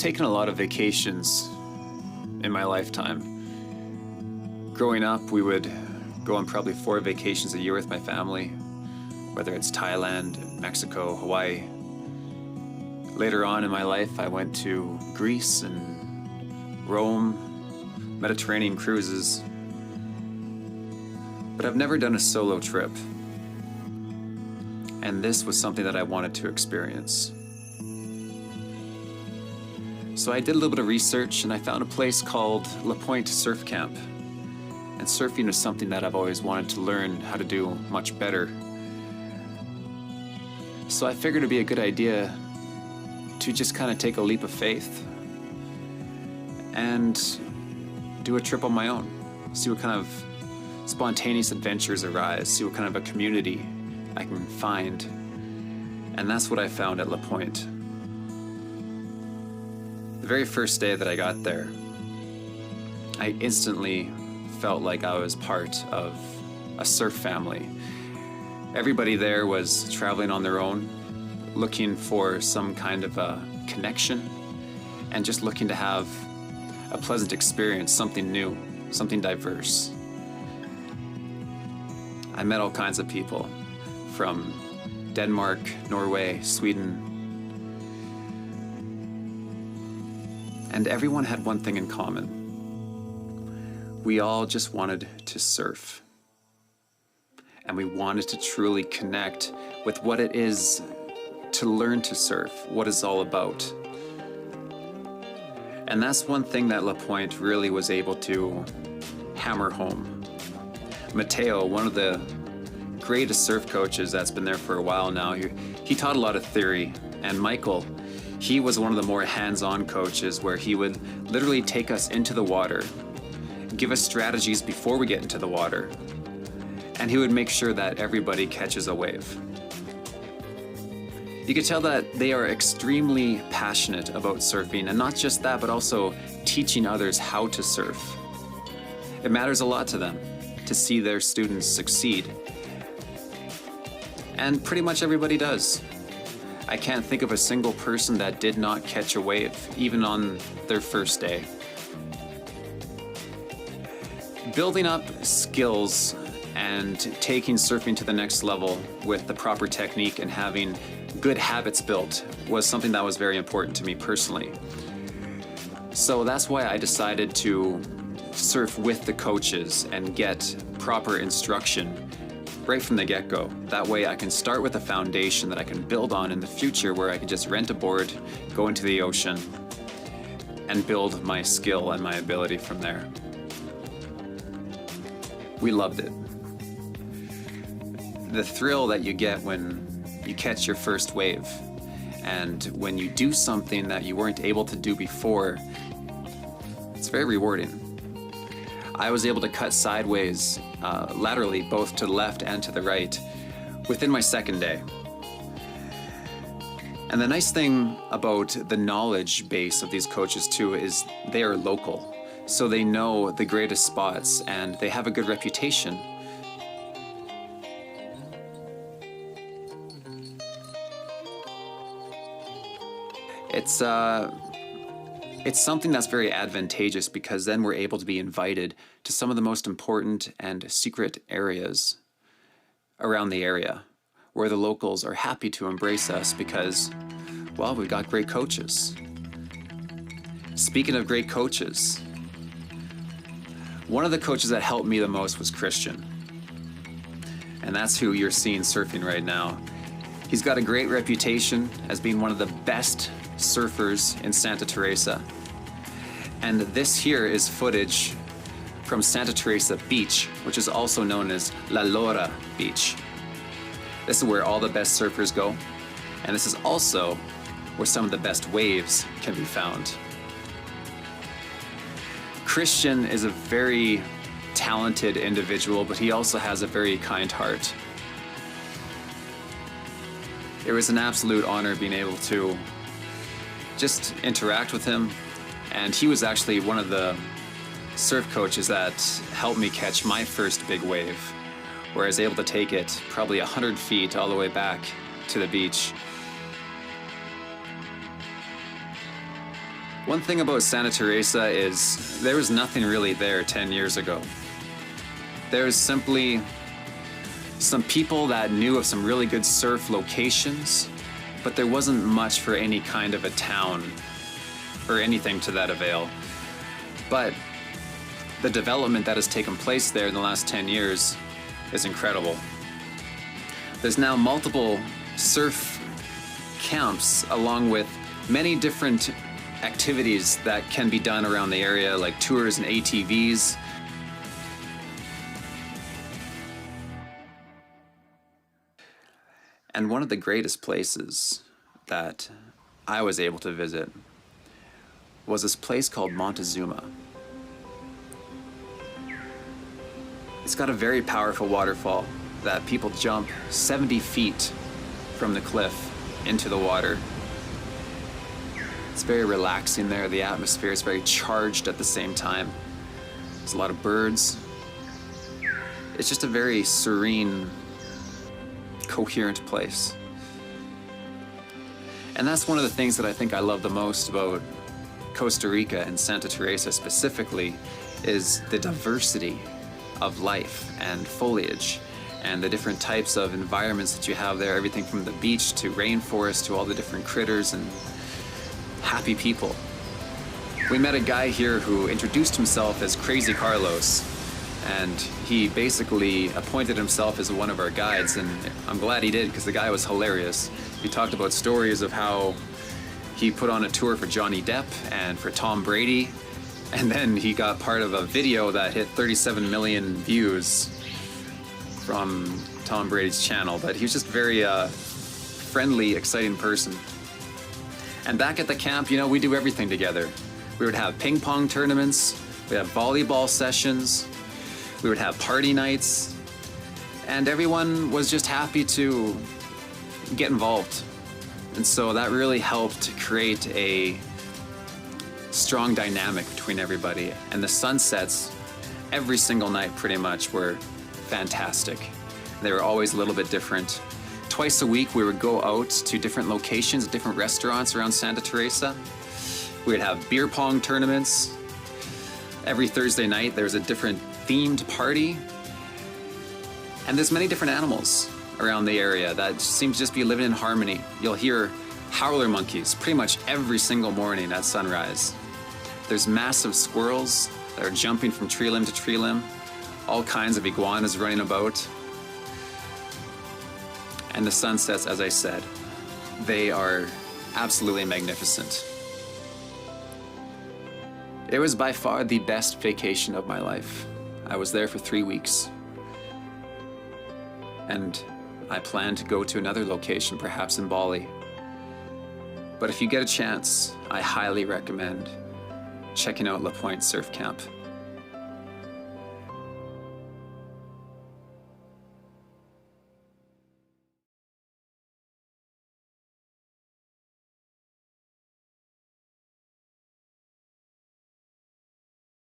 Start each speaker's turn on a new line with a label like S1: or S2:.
S1: taken a lot of vacations in my lifetime. Growing up, we would go on probably 4 vacations a year with my family, whether it's Thailand, Mexico, Hawaii. Later on in my life, I went to Greece and Rome, Mediterranean cruises, but I've never done a solo trip. And this was something that I wanted to experience. So I did a little bit of research and I found a place called Lapoint Surfcamp. And surfing is something that I've always wanted to learn how to do much better. So I figured it'd be a good idea to just kind of take a leap of faith and do a trip on my own. See what kind of spontaneous adventures arise, see what kind of a community I can find. And that's what I found at Lapoint. The very first day that I got there, I instantly felt like I was part of a surf family. Everybody there was traveling on their own, looking for some kind of a connection, and just looking to have a pleasant experience, something new, something diverse. I met all kinds of people from Denmark, Norway, Sweden, and everyone had one thing in common. We all just wanted to surf. And we wanted to truly connect with what it is to learn to surf, what it's all about. And that's one thing that Lapointe really was able to hammer home. Mateo, one of the greatest surf coaches that's been there for a while now, he taught a lot of theory. And Michael, he was one of the more hands-on coaches where he would literally take us into the water, give us strategies before we get into the water, and he would make sure that everybody catches a wave. You could tell that they are extremely passionate about surfing, and not just that, but also teaching others how to surf. It matters a lot to them to see their students succeed. And pretty much everybody does. I can't think of a single person that did not catch a wave, even on their first day. Building up skills and taking surfing to the next level with the proper technique and having good habits built was something that was very important to me personally. So that's why I decided to surf with the coaches and get proper instruction right from the get-go. That way I can start with a foundation that I can build on in the future, where I can just rent a board, go into the ocean, and build my skill and my ability from there. We loved it. The thrill that you get when you catch your first wave, and when you do something that you weren't able to do before, it's very rewarding. I was able to cut sideways, laterally, both to the left and to the right, within my second day. And the nice thing about the knowledge base of these coaches too is they are local. So they know the greatest spots and they have a good reputation. It's something that's very advantageous, because then we're able to be invited to some of the most important and secret areas around the area, where the locals are happy to embrace us because, well, we've got great coaches. Speaking of great coaches, one of the coaches that helped me the most was Christian. And that's who you're seeing surfing right now. He's got a great reputation as being one of the best surfers in Santa Teresa. And this here is footage from Santa Teresa Beach, which is also known as La Lora Beach. This is where all the best surfers go. And this is also where some of the best waves can be found. Christian is a very talented individual, but he also has a very kind heart. It was an absolute honor being able to just interact with him, and he was actually one of the surf coaches that helped me catch my first big wave, where I was able to take it probably 100 feet all the way back to the beach. One thing about Santa Teresa is there was nothing really there 10 years ago. There's simply some people that knew of some really good surf locations, but there wasn't much for any kind of a town or anything to that avail. But the development that has taken place there in the last 10 years is incredible. There's now multiple surf camps along with many different activities that can be done around the area, like tours and ATVs. And one of the greatest places that I was able to visit was this place called Montezuma. It's got a very powerful waterfall that people jump 70 feet from the cliff into the water. It's very relaxing there. The atmosphere is very charged at the same time. There's a lot of birds. It's just a very serene, coherent place. And that's one of the things that I think I love the most about Costa Rica and Santa Teresa specifically, is the diversity of life and foliage and the different types of environments that you have there, everything from the beach to rainforest to all the different critters and happy people. We met a guy here who introduced himself as Crazy Carlos, and he basically appointed himself as one of our guides, and I'm glad he did because the guy was hilarious. He talked about stories of how he put on a tour for Johnny Depp and for Tom Brady, and then he got part of a video that hit 37 million views from Tom Brady's channel. But he was just very friendly, exciting person. And back at the camp, you know, we do everything together. We would have ping pong tournaments, we'd have volleyball sessions, we would have party nights, and everyone was just happy to get involved. And so that really helped create a strong dynamic between everybody. And the sunsets every single night pretty much were fantastic. They were always a little bit different. Twice a week we would go out to different locations, different restaurants around Santa Teresa. We would have beer pong tournaments. Every Thursday night there's a different themed party. And there's many different animals around the area that seem to just be living in harmony. You'll hear howler monkeys pretty much every single morning at sunrise. There's massive squirrels that are jumping from tree limb to tree limb. All kinds of iguanas running about. And the sunsets, as I said, they are absolutely magnificent. It was by far the best vacation of my life. I was there for 3 weeks. And I plan to go to another location, perhaps in Bali. But if you get a chance, I highly recommend checking out Lapoint Surfcamp.